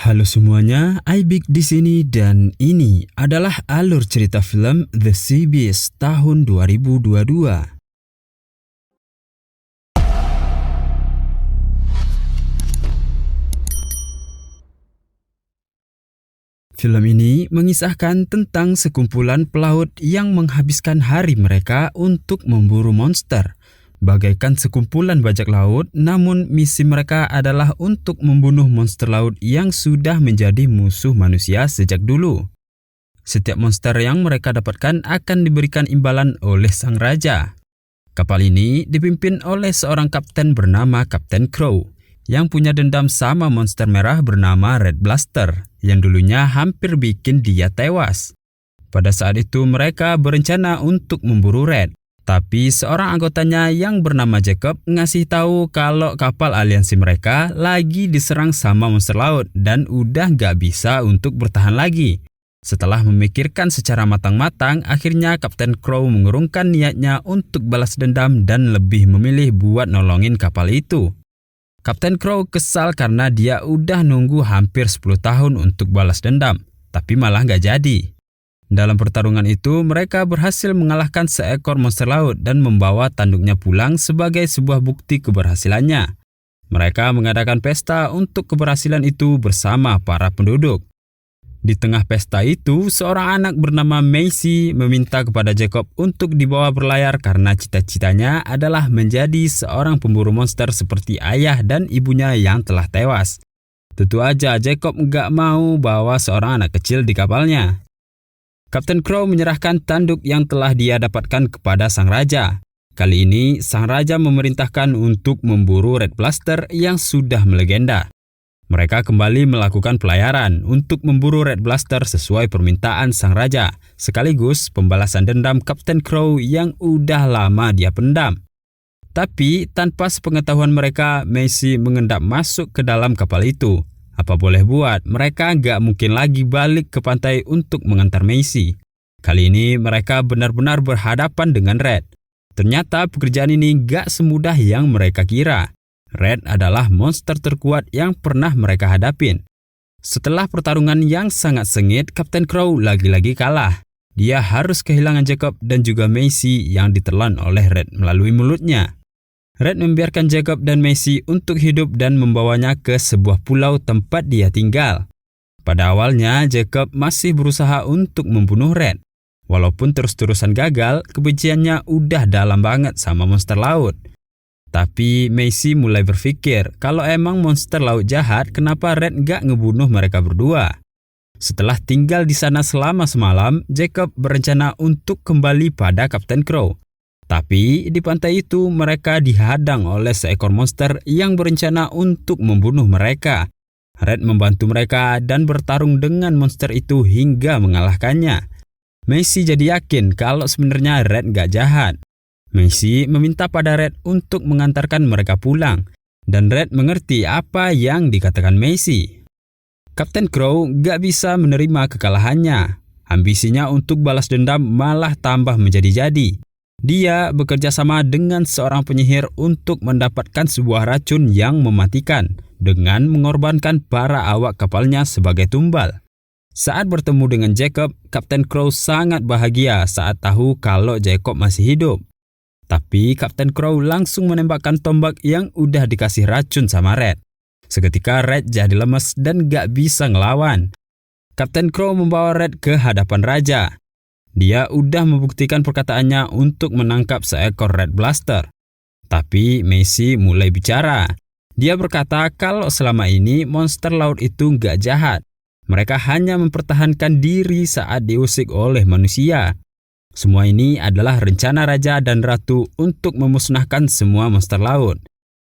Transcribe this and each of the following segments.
Halo semuanya, Aibik di sini dan ini adalah alur cerita film The Sea Beast tahun 2022. Film ini mengisahkan tentang sekumpulan pelaut yang menghabiskan hari mereka untuk memburu monster. Bagaikan sekumpulan bajak laut, namun misi mereka adalah untuk membunuh monster laut yang sudah menjadi musuh manusia sejak dulu. Setiap monster yang mereka dapatkan akan diberikan imbalan oleh sang raja. Kapal ini dipimpin oleh seorang kapten bernama Kapten Crow, yang punya dendam sama monster merah bernama Red Blaster, yang dulunya hampir bikin dia tewas. Pada saat itu mereka berencana untuk memburu Red. Tapi seorang anggotanya yang bernama Jacob ngasih tahu kalau kapal aliansi mereka lagi diserang sama monster laut dan udah gak bisa untuk bertahan lagi. Setelah memikirkan secara matang-matang, akhirnya Kapten Crow mengurungkan niatnya untuk balas dendam dan lebih memilih buat nolongin kapal itu. Kapten Crow kesal karena dia udah nunggu hampir 10 tahun untuk balas dendam, tapi malah gak jadi. Dalam pertarungan itu, mereka berhasil mengalahkan seekor monster laut dan membawa tanduknya pulang sebagai sebuah bukti keberhasilannya. Mereka mengadakan pesta untuk keberhasilan itu bersama para penduduk. Di tengah pesta itu, seorang anak bernama Macy meminta kepada Jacob untuk dibawa berlayar karena cita-citanya adalah menjadi seorang pemburu monster seperti ayah dan ibunya yang telah tewas. Tentu aja Jacob nggak mau bawa seorang anak kecil di kapalnya. Kapten Crow menyerahkan tanduk yang telah dia dapatkan kepada sang raja. Kali ini, sang raja memerintahkan untuk memburu Red Blaster yang sudah melegenda. Mereka kembali melakukan pelayaran untuk memburu Red Blaster sesuai permintaan sang raja, sekaligus pembalasan dendam Kapten Crow yang udah lama dia pendam. Tapi, tanpa sepengetahuan mereka, Macy mengendap masuk ke dalam kapal itu. Apa boleh buat, mereka gak mungkin lagi balik ke pantai untuk mengantar Macy. Kali ini mereka benar-benar berhadapan dengan Red. Ternyata pekerjaan ini gak semudah yang mereka kira. Red adalah monster terkuat yang pernah mereka hadapin. Setelah pertarungan yang sangat sengit, Kapten Crow lagi-lagi kalah. Dia harus kehilangan Jacob dan juga Macy yang ditelan oleh Red melalui mulutnya. Red membiarkan Jacob dan Macy untuk hidup dan membawanya ke sebuah pulau tempat dia tinggal. Pada awalnya, Jacob masih berusaha untuk membunuh Red. Walaupun terus-terusan gagal, kebenciannya udah dalam banget sama monster laut. Tapi Macy mulai berpikir, kalau emang monster laut jahat, kenapa Red gak ngebunuh mereka berdua? Setelah tinggal di sana selama semalam, Jacob berencana untuk kembali pada Kapten Crow. Tapi di pantai itu mereka dihadang oleh seekor monster yang berencana untuk membunuh mereka. Red membantu mereka dan bertarung dengan monster itu hingga mengalahkannya. Macy jadi yakin kalau sebenarnya Red gak jahat. Macy meminta pada Red untuk mengantarkan mereka pulang. Dan Red mengerti apa yang dikatakan Macy. Kapten Crow gak bisa menerima kekalahannya. Ambisinya untuk balas dendam malah tambah menjadi-jadi. Dia bekerja sama dengan seorang penyihir untuk mendapatkan sebuah racun yang mematikan dengan mengorbankan para awak kapalnya sebagai tumbal. Saat bertemu dengan Jacob, Kapten Crow sangat bahagia saat tahu kalau Jacob masih hidup. Tapi Kapten Crow langsung menembakkan tombak yang udah dikasih racun sama Red. Seketika Red jadi lemes dan gak bisa ngelawan. Kapten Crow membawa Red ke hadapan raja. Dia udah membuktikan perkataannya untuk menangkap seekor Red Blaster. Tapi Macy mulai bicara. Dia berkata kalau selama ini monster laut itu gak jahat. Mereka hanya mempertahankan diri saat diusik oleh manusia. Semua ini adalah rencana raja dan ratu untuk memusnahkan semua monster laut.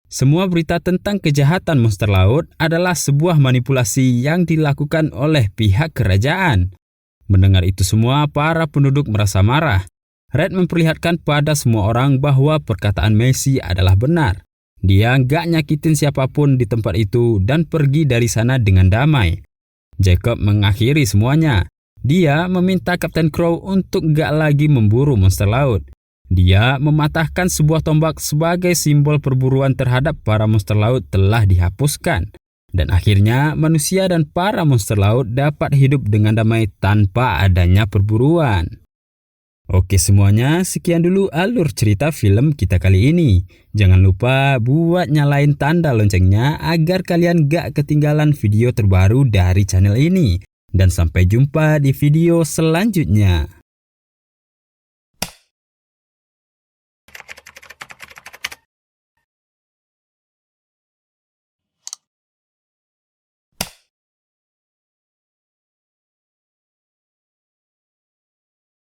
Semua berita tentang kejahatan monster laut adalah sebuah manipulasi yang dilakukan oleh pihak kerajaan. Mendengar itu semua, para penduduk merasa marah. Red memperlihatkan pada semua orang bahwa perkataan Macy adalah benar. Dia gak nyakitin siapapun di tempat itu dan pergi dari sana dengan damai. Jacob mengakhiri semuanya. Dia meminta Kapten Crow untuk gak lagi memburu monster laut. Dia mematahkan sebuah tombak sebagai simbol perburuan terhadap para monster laut telah dihapuskan. Dan akhirnya manusia dan para monster laut dapat hidup dengan damai tanpa adanya perburuan. Oke semuanya, sekian dulu alur cerita film kita kali ini. Jangan lupa buat nyalain tanda loncengnya agar kalian gak ketinggalan video terbaru dari channel ini. Dan sampai jumpa di video selanjutnya.